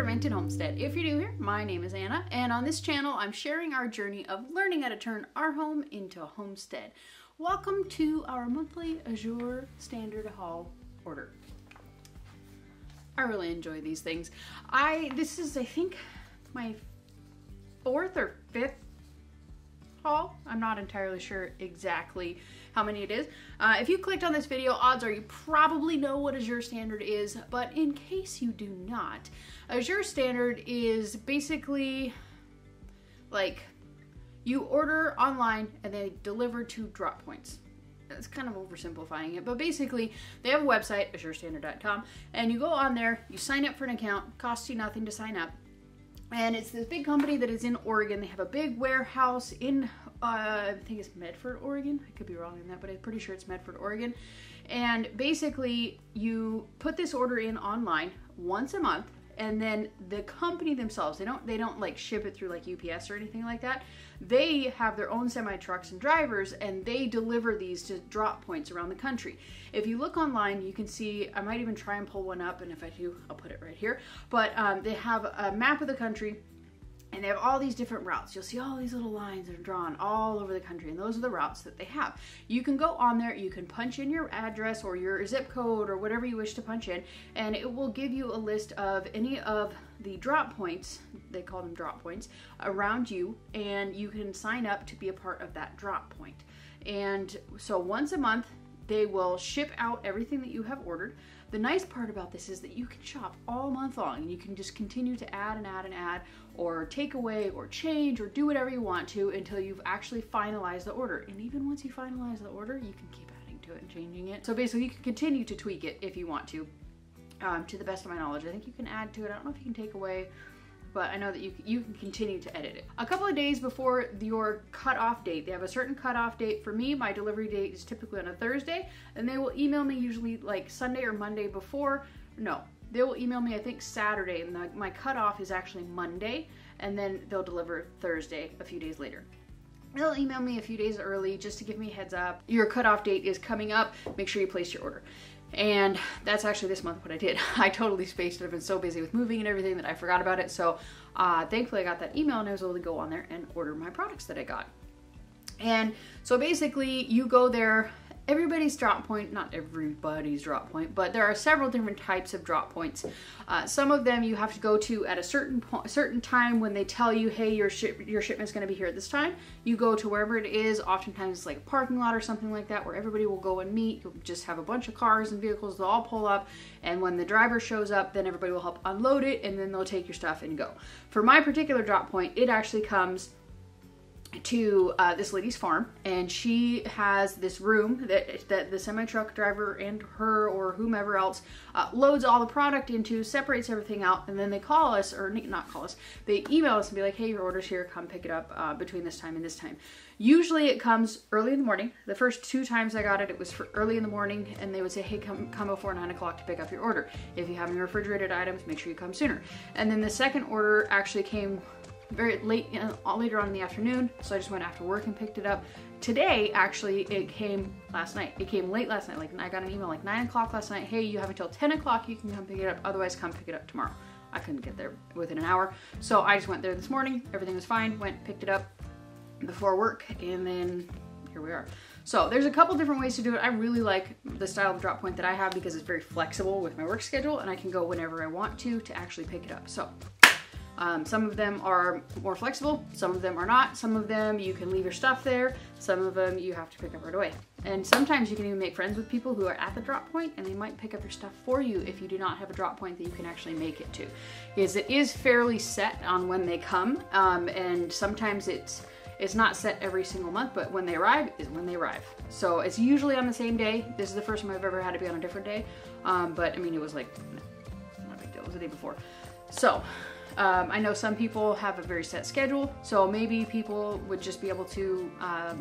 Fermented Homestead. If you're new here, my name is Anna, and on this channel I'm sharing our journey of learning how to turn our home into a homestead. Welcome to our monthly Azure standard haul order. I really enjoy these things. This is, I think, my fourth or fifth haul. I'm not entirely sure exactly how many it is. If you clicked on this video, odds are you probably know what Azure Standard is, but in case you do not, Azure Standard is basically like you order online and they deliver to drop points. That's kind of oversimplifying it, but basically they have a website, azurestandard.com, and you go on there, you sign up for an account, costs you nothing to sign up. And it's this big company that is in Oregon. They have a big warehouse in, I think it's Medford, Oregon. I could be wrong on that, but I'm pretty sure it's Medford, Oregon. And basically, you put this order in online once a month, and then the company themselves, they don't like ship it through like UPS or anything like that. They have their own semi trucks and drivers, and they deliver these to drop points around the country. If you look online, you can see, I might even try and pull one up, and if I do, I'll put it right here. But they have a map of the country, and they have all these different routes. You'll see all these little lines that are drawn all over the country, and those are the routes that they have. You can go on there, you can punch in your address or your zip code or whatever you wish to punch in, and it will give you a list of any of the drop points, they call them drop points, around you, and you can sign up to be a part of that drop point. And so once a month, they will ship out everything that you have ordered. The nice part about this is that you can shop all month long, and you can just continue to add and add and add, or take away or change or do whatever you want to until you've actually finalized the order. And even once you finalize the order, you can keep adding to it and changing it. So basically you can continue to tweak it if you want to the best of my knowledge. I think you can add to it. I don't know if you can take away, but I know that you can continue to edit it. A couple of days before your cutoff date, they have a certain cutoff date. For me, my delivery date is typically on a Thursday, and they will email me usually like Sunday or Monday before. No, they will email me, I think, Saturday, and my cutoff is actually Monday, and then they'll deliver Thursday a few days later. They'll email me a few days early just to give me a heads up. Your cutoff date is coming up. Make sure you place your order. And that's actually this month what I did. I totally spaced it. I've been so busy with moving and everything that I forgot about it. So thankfully I got that email and I was able to go on there and order my products that I got. And so basically you go there, everybody's drop point, not everybody's drop point, but there are several different types of drop points. Some of them you have to go to at a certain time when they tell you, hey, your shipment's going to be here at this time. You go to wherever it is. Oftentimes it's like a parking lot or something like that where everybody will go and meet. You'll just have a bunch of cars and vehicles. They'll all pull up, and when the driver shows up, then everybody will help unload it, and then they'll take your stuff and go. For my particular drop point, it actually comes to this lady's farm, and she has this room that the semi-truck driver and her or whomever else loads all the product into, separates everything out, and then they call us, or not call us, they email us and be like, hey, your order's here, come pick it up between this time and this time. Usually it comes early in the morning. The first 2 times I got it, it was for early in the morning, and they would say, hey, come before 9 o'clock to pick up your order. If you have any refrigerated items, make sure you come sooner. And then the second order actually came very late, later on in the afternoon, so I just went after work and picked it up. Today, actually, it came last night. It came late last night. Like, I got an email like 9 o'clock last night. Hey, you have until 10 o'clock. You can come pick it up. Otherwise, come pick it up tomorrow. I couldn't get there within an hour, so I just went there this morning. Everything was fine. Went, picked it up before work, and then here we are. So there's a couple different ways to do it. I really like the style of drop point that I have because it's very flexible with my work schedule, and I can go whenever I want to actually pick it up. So some of them are more flexible, some of them are not. Some of them you can leave your stuff there, some of them you have to pick up right away. And sometimes you can even make friends with people who are at the drop point, and they might pick up your stuff for you if you do not have a drop point that you can actually make it to. Because it is fairly set on when they come, and sometimes it's not set every single month, but when they arrive is when they arrive. So it's usually on the same day. This is the first time I've ever had to be on a different day, but I mean, it was like, not a big deal, it was the day before. So I know some people have a very set schedule, so maybe people would just be able to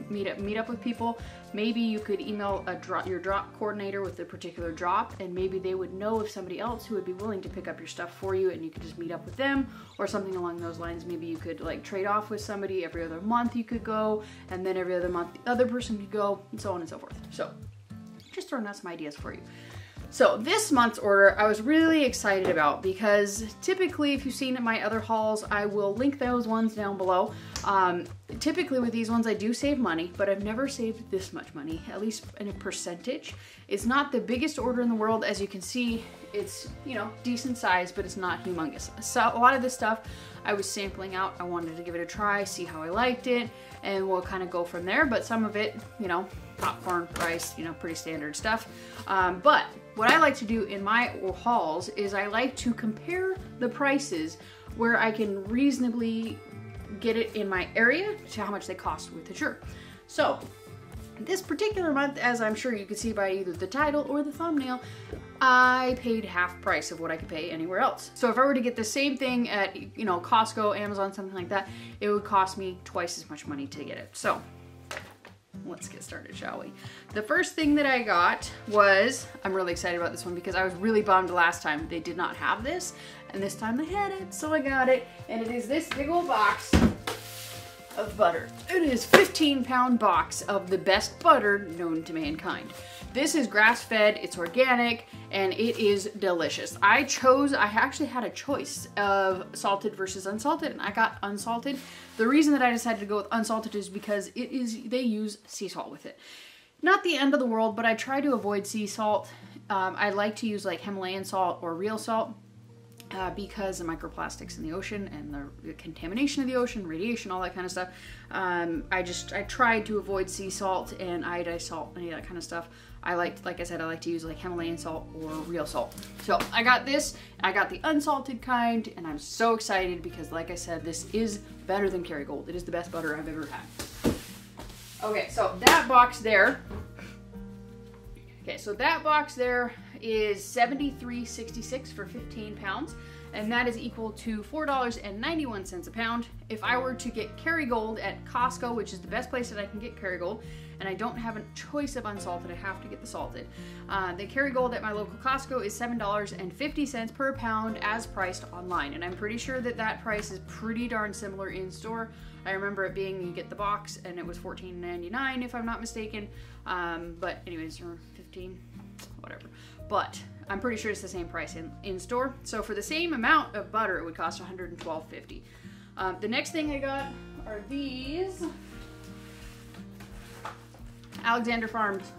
meet up with people. Maybe you could email your drop coordinator with a particular drop, and maybe they would know of somebody else who would be willing to pick up your stuff for you, and you could just meet up with them or something along those lines. Maybe you could like trade off with somebody. Every other month you could go, and then every other month the other person could go, and so on and so forth. So just throwing out some ideas for you. So this month's order I was really excited about because typically if you've seen my other hauls, I will link those ones down below. Typically with these ones I do save money, but I've never saved this much money, at least in a percentage. It's not the biggest order in the world. As you can see, it's, you know, decent size, but it's not humongous. So a lot of this stuff I was sampling out. I wanted to give it a try, see how I liked it, and we'll kind of go from there. But some of it, you know, popcorn, rice, you know, pretty standard stuff. But what I like to do in my hauls is I like to compare the prices where I can reasonably get it in my area to how much they cost with Azure. So this particular month, as I'm sure you can see by either the title or the thumbnail, I paid half price of what I could pay anywhere else. So if I were to get the same thing at, you know, Costco, Amazon, something like that, it would cost me twice as much money to get it. So let's get started, shall we? The first thing that I got was, I'm really excited about this one because I was really bummed last time they did not have this, and this time they had it, so I got it, and it is this big old box of butter. It is a 15-pound box of the best butter known to mankind. This is grass-fed, it's organic, and it is delicious. I actually had a choice of salted versus unsalted, and I got unsalted. The reason that I decided to go with unsalted is because they use sea salt with it. Not the end of the world, but I try to avoid sea salt. I like to use like Himalayan salt or real salt because of microplastics in the ocean and the contamination of the ocean, radiation, all that kind of stuff. I tried to avoid sea salt and iodized salt, any of that kind of stuff. Like I said, I like to use like Himalayan salt or real salt. So I got this, I got the unsalted kind, and I'm so excited because like I said, this is better than Kerrygold. It is the best butter I've ever had. Okay, so that box there, is $73.66 for 15 pounds, and that is equal to $4.91 a pound. If I were to get Kerrygold at Costco, which is the best place that I can get Kerrygold, and I don't have a choice of unsalted, I have to get the salted. The Kerrygold at my local Costco is $7.50 per pound as priced online, and I'm pretty sure that that price is pretty darn similar in store. I remember it being, you get the box and it was $14.99 if I'm not mistaken, but anyways, or 15, whatever. But I'm pretty sure it's the same price in store. So for the same amount of butter, it would cost $112.50. The next thing I got are these Alexander Farms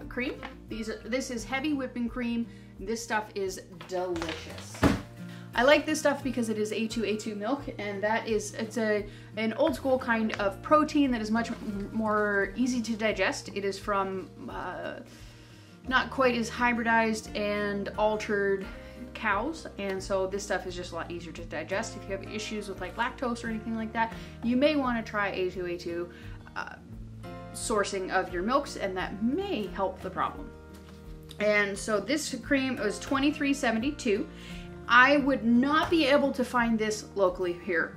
cream. This is heavy whipping cream. This stuff is delicious. I like this stuff because it is A2 milk, and it's an old school kind of protein that is much more easy to digest. It is from not quite as hybridized and altered cows, and so this stuff is just a lot easier to digest. If you have issues with like lactose or anything like that, you may want to try A2 sourcing of your milks, and that may help the problem. And so this cream was $23.72. I would not be able to find this locally here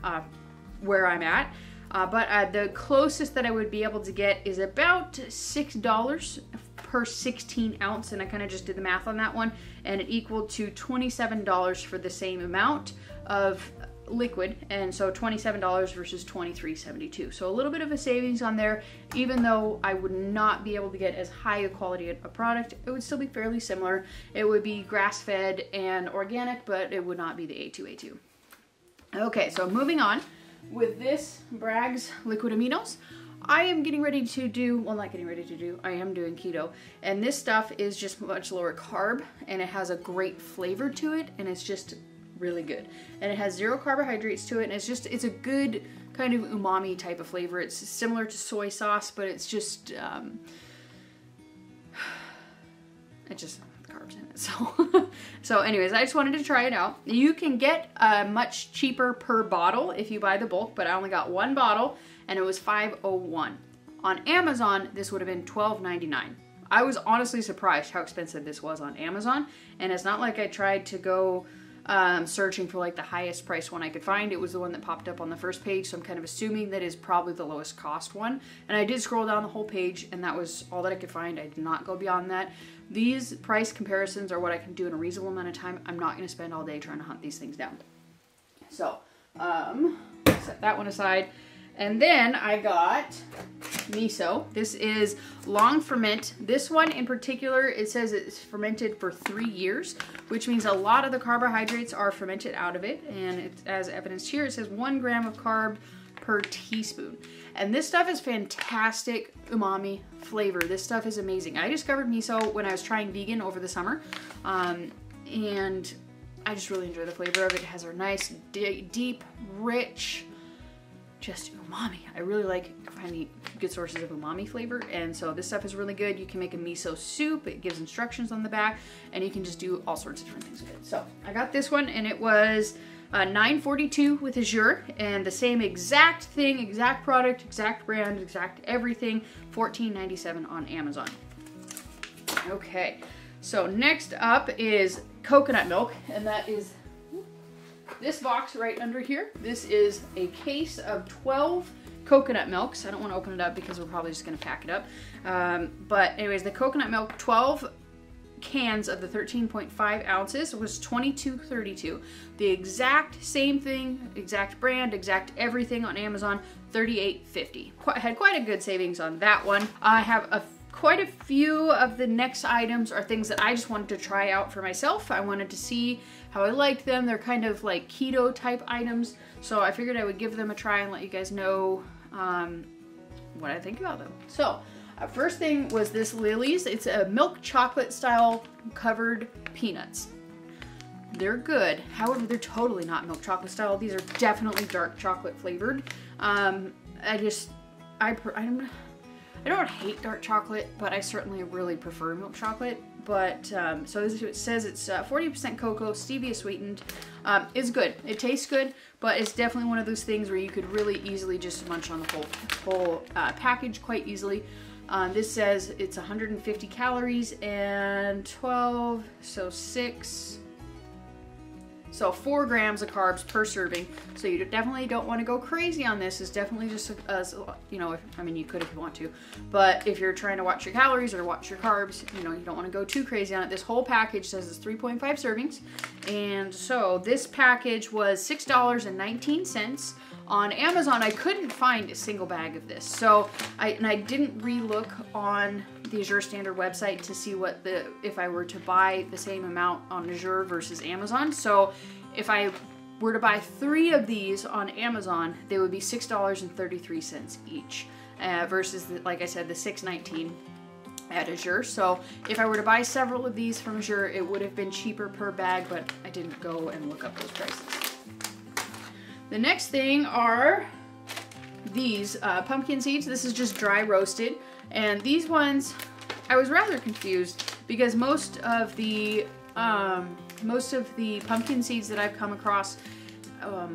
where I'm at, but the closest that I would be able to get is about $6 per 16 ounce, and I kind of just did the math on that one, and it equaled to $27 for the same amount of liquid, and so $27 versus $23.72. So a little bit of a savings on there. Even though I would not be able to get as high a quality a product, it would still be fairly similar. It would be grass-fed and organic, but it would not be the A2. Okay, so moving on with this Bragg's liquid aminos. I am getting ready to do, well, not getting ready to do, I am doing keto, and this stuff is just much lower carb, and it has a great flavor to it, and it's just really good. And it has 0 carbohydrates to it, and it's a good kind of umami type of flavor. It's similar to soy sauce, but it's just it just carbs in it. So anyways, I just wanted to try it out. You can get much cheaper per bottle if you buy the bulk, but I only got one bottle and it was $5.01. On Amazon, this would have been $12.99. I was honestly surprised how expensive this was on Amazon, and it's not like I tried to go searching for like the highest price one I could find. It was the one that popped up on the first page, so I'm kind of assuming that is probably the lowest cost one. And I did scroll down the whole page, and that was all that I could find. I did not go beyond that. These price comparisons are what I can do in a reasonable amount of time. I'm not going to spend all day trying to hunt these things down. So, set that one aside. And then I got Miso. This is long ferment. This one in particular, it says it's fermented for 3 years, which means a lot of the carbohydrates are fermented out of it. And it's, as evidenced here, it says 1 gram of carb per teaspoon. And this stuff is fantastic umami flavor. This stuff is amazing. I discovered Miso when I was trying vegan over the summer. And I just really enjoy the flavor of it. It has a nice, deep, rich, just umami. I really like finding good sources of umami flavor, and so this stuff is really good. You can make a miso soup. It gives instructions on the back, and you can just do all sorts of different things with it. So I got this one, and it was $9.42 with Azure, and the same exact thing, exact product, exact brand, exact everything, $14.97 on Amazon. Okay, so next up is coconut milk, and that is this box right under here. This is a case of 12 coconut milks. I don't want to open it up because we're probably just going to pack it up. But anyways, the coconut milk, 12 cans of the 13.5 ounces was $22.32. The exact same thing, exact brand, exact everything on Amazon, $38.50. Had quite a good savings on that one. I have quite a few of the next items are things that I just wanted to try out for myself. I wanted to see how I liked them. They're kind of like keto type items, so I figured I would give them a try and let you guys know what I think about them. So first thing was this Lily's. It's a milk chocolate style covered peanuts. They're good, however they're totally not milk chocolate style. These are definitely dark chocolate flavored. I don't hate dark chocolate, but I certainly really prefer milk chocolate. But, so it says it's 40% cocoa, stevia sweetened. It's good. It tastes good, but it's definitely one of those things where you could really easily just munch on the whole package quite easily. This says it's 150 calories and 12, so 4 grams of carbs per serving. So you definitely don't want to go crazy on this. It's definitely just, you know, I mean, you could if you want to, but if you're trying to watch your calories or watch your carbs, you know, you don't want to go too crazy on it. This whole package says it's 3.5 servings. And so this package was $6.19. On Amazon, I couldn't find a single bag of this. So I didn't re-look on the Azure Standard website to see what if I were to buy the same amount on Azure versus Amazon. So if I were to buy 3 of these on Amazon, they would be $6.33 each, versus like I said, the $6.19 at Azure. So if I were to buy several of these from Azure, it would have been cheaper per bag, but I didn't go and look up those prices. The next thing are these pumpkin seeds. This is just dry roasted, and these ones I was rather confused because most of the pumpkin seeds that I've come across, I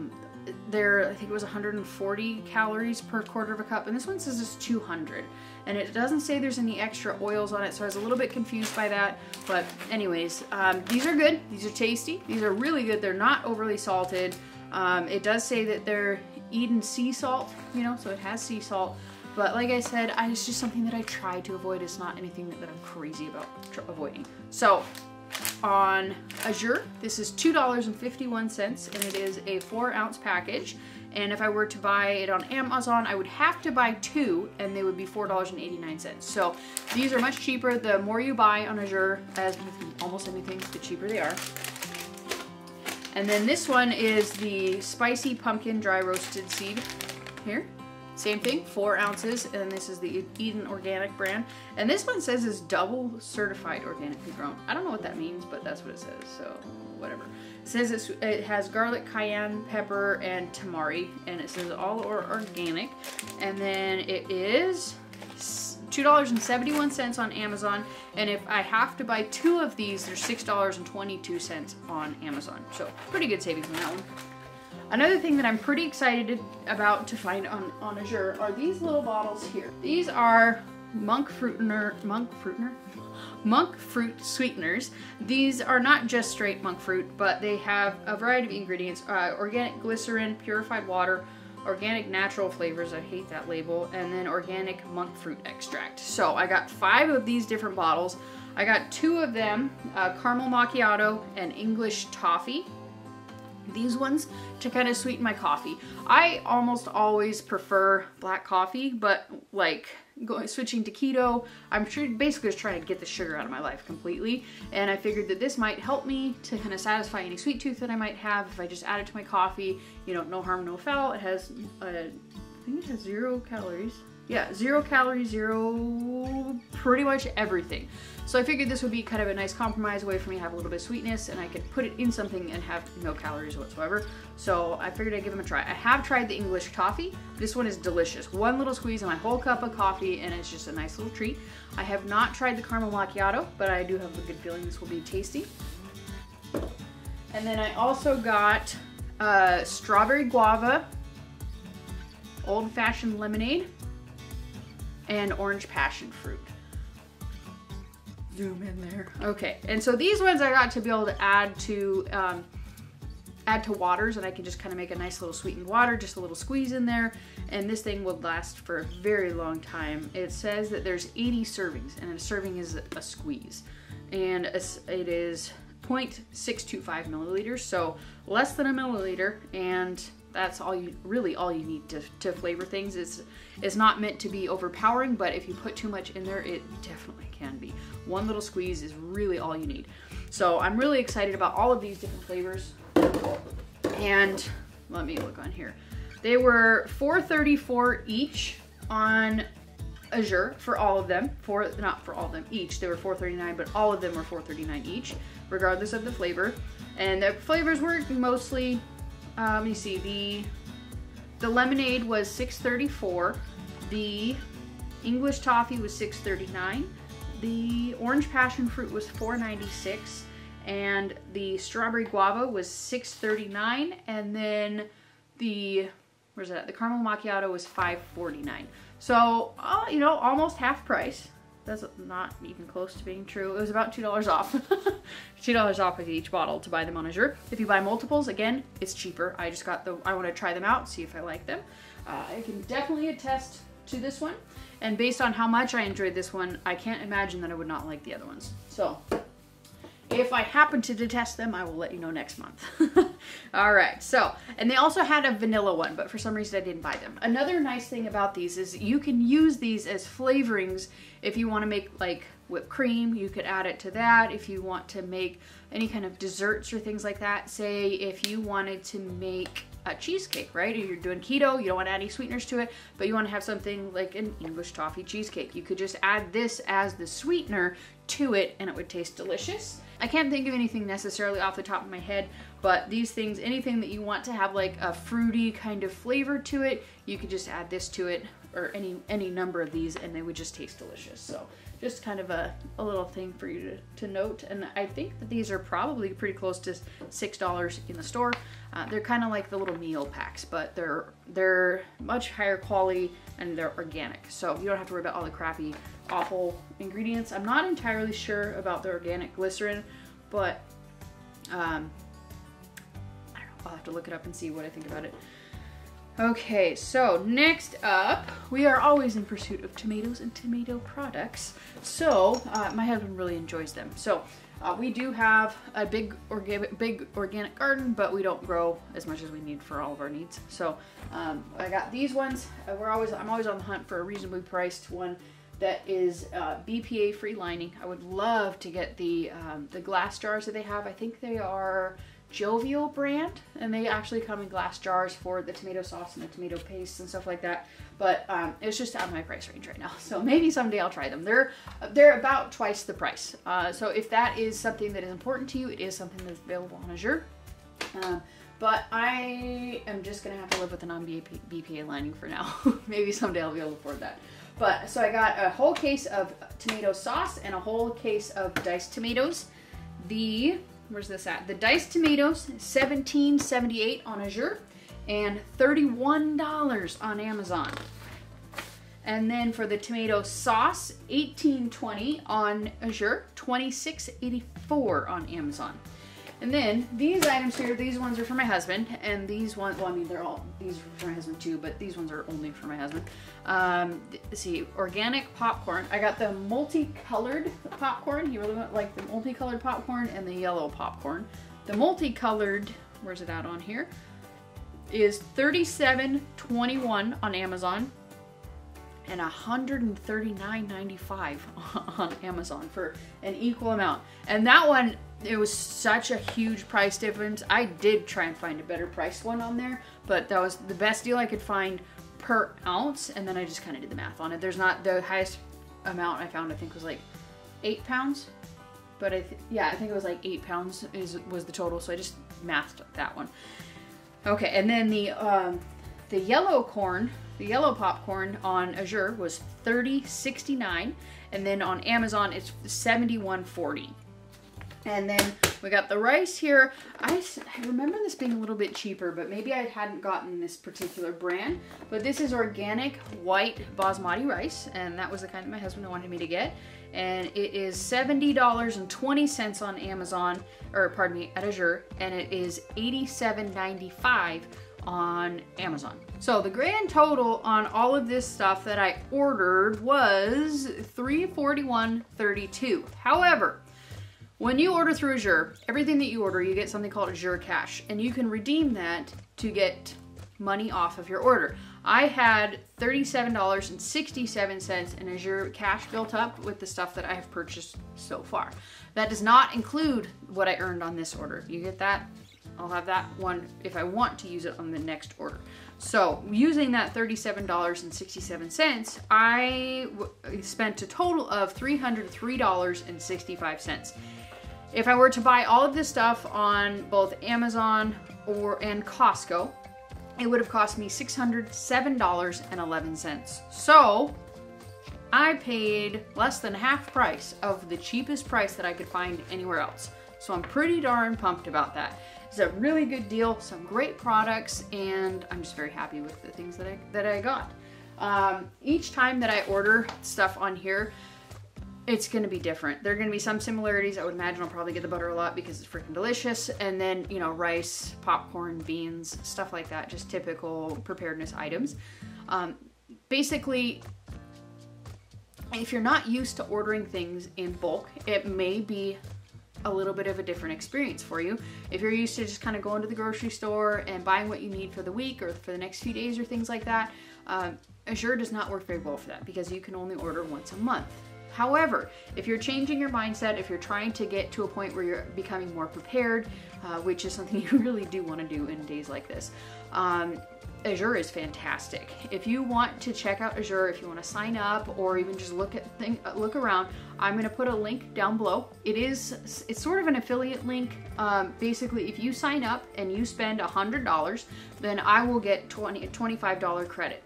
think it was 140 calories per quarter of a cup, and this one says it's 200, and it doesn't say there's any extra oils on it, so I was a little bit confused by that. But anyways, these are good. These are tasty. These are really good. They're not overly salted. It does say that they're Eden sea salt, you know, so it has sea salt. But like I said, it's just something that I try to avoid. It's not anything that I'm crazy about avoiding. So on Azure, this is $2.51, and it is a 4-ounce package. And if I were to buy it on Amazon, I would have to buy 2, and they would be $4.89. So these are much cheaper. The more you buy on Azure, as with almost anything, the cheaper they are. And then this one is the spicy pumpkin dry roasted seed here. Same thing, 4 ounces, and this is the Eden Organic brand. And this one says it's double certified organically grown. I don't know what that means, but that's what it says, so whatever. It says it has garlic, cayenne pepper, and tamari, and it says all organic. And then it is $2.71 on Amazon, and if I have to buy 2 of these, they're $6.22 on Amazon. So pretty good savings on that one. Another thing that I'm pretty excited about to find on Azure are these little bottles here. These are monk fruit sweeteners. These are not just straight monk fruit, but they have a variety of ingredients: organic glycerin, purified water, organic natural flavors, I hate that label, and then organic monk fruit extract. So I got 5 of these different bottles. I got 2 of them, caramel macchiato and English toffee. these ones to kind of sweeten my coffee. I almost always prefer black coffee, but like switching to keto, I'm basically just trying to get the sugar out of my life completely. And I figured that this might help me to kind of satisfy any sweet tooth that I might have if I just add it to my coffee. You know, no harm, no foul. It has, I think it has 0 calories. Yeah, 0 calories, pretty much everything. So I figured this would be kind of a nice compromise way for me to have a little bit of sweetness, and I could put it in something and have no calories whatsoever. So I figured I'd give them a try. I have tried the English toffee. This one is delicious. One little squeeze in my whole cup of coffee, and it's just a nice little treat. I have not tried the caramel macchiato, but I do have a good feeling this will be tasty. And then I also got strawberry guava, old-fashioned lemonade, and orange passion fruit. Zoom in there. Okay, and so these ones I got to be able to add to waters, and I can just kind of make a nice little sweetened water, just a little squeeze in there, and this thing will last for a very long time. It says that there's 80 servings, and a serving is a squeeze, and it is 0.625 milliliters, so less than a milliliter, and that's all you need to flavor things. It's not meant to be overpowering, but if you put too much in there, it definitely can be. One little squeeze is really all you need. So I'm really excited about all of these different flavors. And let me look on here. They were $4.34 each on Azure for all of them. Not for all of them each. They were $4.39, but all of them were $4.39 each, regardless of the flavor. And the flavors were mostly, let me see, the lemonade was $6.34, the English toffee was $6.39, the orange passion fruit was $4.96, and the strawberry guava was $6.39, and then the caramel macchiato was $5.49. So, you know, almost half price. That's not even close to being true. It was about $2 off. $2 off with each bottle to buy them on Azure. If you buy multiples, again, it's cheaper. I want to try them out, see if I like them. I can definitely attest to this one. And based on how much I enjoyed this one, I can't imagine that I would not like the other ones. So, if I happen to detest them, I will let you know next month. All right, so, and they also had a vanilla one, but for some reason I didn't buy them. Another nice thing about these is you can use these as flavorings. If you want to make like whipped cream, you could add it to that. If you want to make any kind of desserts or things like that, say if you wanted to make a cheesecake, right? Or you're doing keto, you don't want to add any sweeteners to it, but you want to have something like an English toffee cheesecake. You could just add this as the sweetener to it and it would taste delicious. I can't think of anything necessarily off the top of my head, but these things, anything that you want to have like a fruity kind of flavor to it, you could just add this to it, or any number of these, and they would just taste delicious. So just kind of a little thing for you to note. And I think that these are probably pretty close to $6 in the store. They're kind of like the little meal packs, but they're much higher quality and they're organic. So you don't have to worry about all the crappy, awful ingredients. I'm not entirely sure about the organic glycerin, but I don't know. I'll have to look it up and see what I think about it. Okay, so next up, we are always in pursuit of tomatoes and tomato products. So my husband really enjoys them. So we do have a big organic garden, but we don't grow as much as we need for all of our needs. So I got these ones. I'm always on the hunt for a reasonably priced one that is BPA free lining. I would love to get the glass jars that they have. I think they are Jovial brand, and they actually come in glass jars for the tomato sauce and the tomato paste and stuff like that, but it's just out of my price range right now, so maybe someday I'll try them. They're about twice the price, so if that is something that is important to you, it is something that's available on Azure, but I am just gonna have to live with a non-BPA lining for now. Maybe someday I'll be able to afford that. But so I got a whole case of tomato sauce and a whole case of diced tomatoes. Where's this at? The diced tomatoes, $17.78 on Azure and $31 on Amazon. And then for the tomato sauce, $18.20 on Azure, $26.84 on Amazon. And then these items here, these ones are for my husband, and these ones, well, I mean, these are for my husband too, but these ones are only for my husband. Let's see, organic popcorn. I got the multicolored popcorn. He really liked the multicolored popcorn and the yellow popcorn. The multicolored where's it at on here, is $37.21 on Amazon and $139.95 on Amazon for an equal amount. And that one, it was such a huge price difference. I did try and find a better priced one on there, but that was the best deal I could find per ounce, and then I just kind of did the math on it. There's not, the highest amount I found I think was like 8 pounds, but yeah, I think it was like 8 pounds was the total, so I just mathed that one. Okay, and then the yellow corn, the yellow popcorn on Azure was $30.69, and then on Amazon it's $71.40. And then we got the rice here. I remember this being a little bit cheaper, but maybe I hadn't gotten this particular brand. But this is organic white basmati rice, and that was the kind that my husband wanted me to get. And it is $70.20 on Amazon, or pardon me, at Azure, and it is $87.95 on Amazon. So the grand total on all of this stuff that I ordered was $341.32. However, when you order through Azure, everything that you order, you get something called Azure Cash, and you can redeem that to get money off of your order. I had $37.67 in Azure Cash built up with the stuff that I have purchased so far. That does not include what I earned on this order. You get that? I'll have that one if I want to use it on the next order. So using that $37.67, I spent a total of $303.65. If I were to buy all of this stuff on both Amazon and Costco, it would have cost me $607.11. So I paid less than half price of the cheapest price that I could find anywhere else. So I'm pretty darn pumped about that. It's a really good deal, some great products, and I'm just very happy with the things that I got. Each time that I order stuff on here, it's going to be different. There are going to be some similarities. I would imagine I'll probably get the butter a lot because it's freaking delicious. And then, you know, rice, popcorn, beans, stuff like that. Just typical preparedness items. Basically, if you're not used to ordering things in bulk, it may be a little bit of a different experience for you. If you're used to just kind of going to the grocery store and buying what you need for the week or for the next few days or things like that, Azure does not work very well for that because you can only order once a month. However, if you're changing your mindset, if you're trying to get to a point where you're becoming more prepared, which is something you really do want to do in days like this, Azure is fantastic. If you want to check out Azure, if you want to sign up or even just look around, I'm going to put a link down below. It's sort of an affiliate link. Basically, if you sign up and you spend $100, then I will get $25 credit.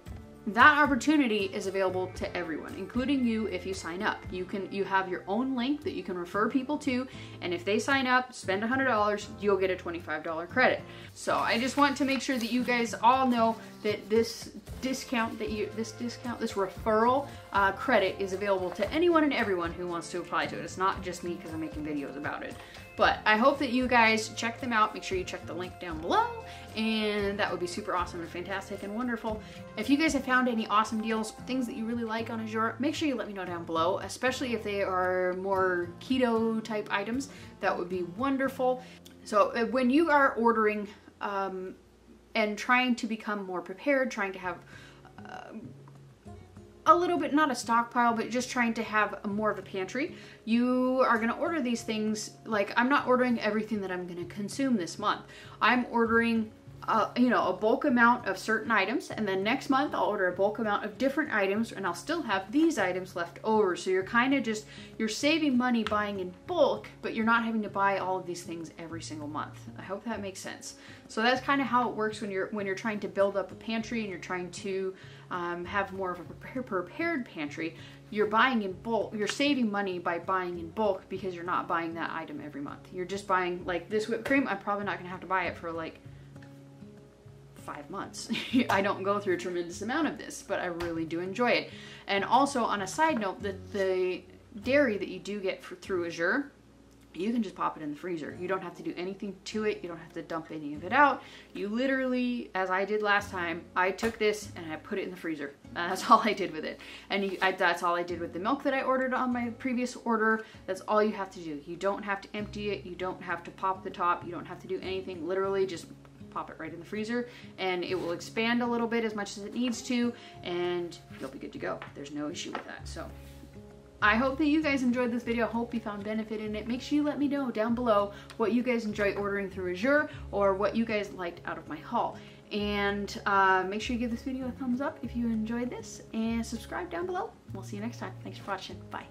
That opportunity is available to everyone, including you if you sign up. You have your own link that you can refer people to, and if they sign up, spend $100, you'll get a $25 credit. So I just want to make sure that you guys all know that this referral credit is available to anyone and everyone who wants to apply to it. It's not just me because I'm making videos about it. But I hope that you guys check them out. Make sure you check the link down below, and that would be super awesome and fantastic and wonderful. If you guys have found any awesome deals, things that you really like on Azure, make sure you let me know down below, especially if they are more keto type items. That would be wonderful. So when you are ordering and trying to become more prepared, trying to have a little bit, not a stockpile, but just trying to have more of a pantry, you are going to order these things. Like, I'm not ordering everything that I'm going to consume this month. I'm ordering you know, a bulk amount of certain items, and then next month I'll order a bulk amount of different items, and I'll still have these items left over. So you're kind of just, you're saving money buying in bulk, but you're not having to buy all of these things every single month. I hope that makes sense. So that's kind of how it works when you're trying to build up a pantry and you're trying to have more of a prepared pantry. You're buying in bulk, you're saving money by buying in bulk because you're not buying that item every month. You're just buying, like this whipped cream, I'm probably not going to have to buy it for like 5 months. I don't go through a tremendous amount of this, but I really do enjoy it. And also, on a side note, the dairy that you do get through Azure you can just pop it in the freezer. You don't have to do anything to it. You don't have to dump any of it out. You literally, as I did last time, I took this and I put it in the freezer. That's all I did with it. And that's all I did with the milk that I ordered on my previous order. That's all you have to do. You don't have to empty it. You don't have to pop the top. You don't have to do anything. Literally just pop it right in the freezer and it will expand a little bit as much as it needs to, and you'll be good to go. There's no issue with that. So I hope that you guys enjoyed this video. I hope you found benefit in it. Make sure you let me know down below what you guys enjoy ordering through Azure or what you guys liked out of my haul. And make sure you give this video a thumbs up if you enjoyed this, and subscribe down below. We'll see you next time. Thanks for watching. Bye.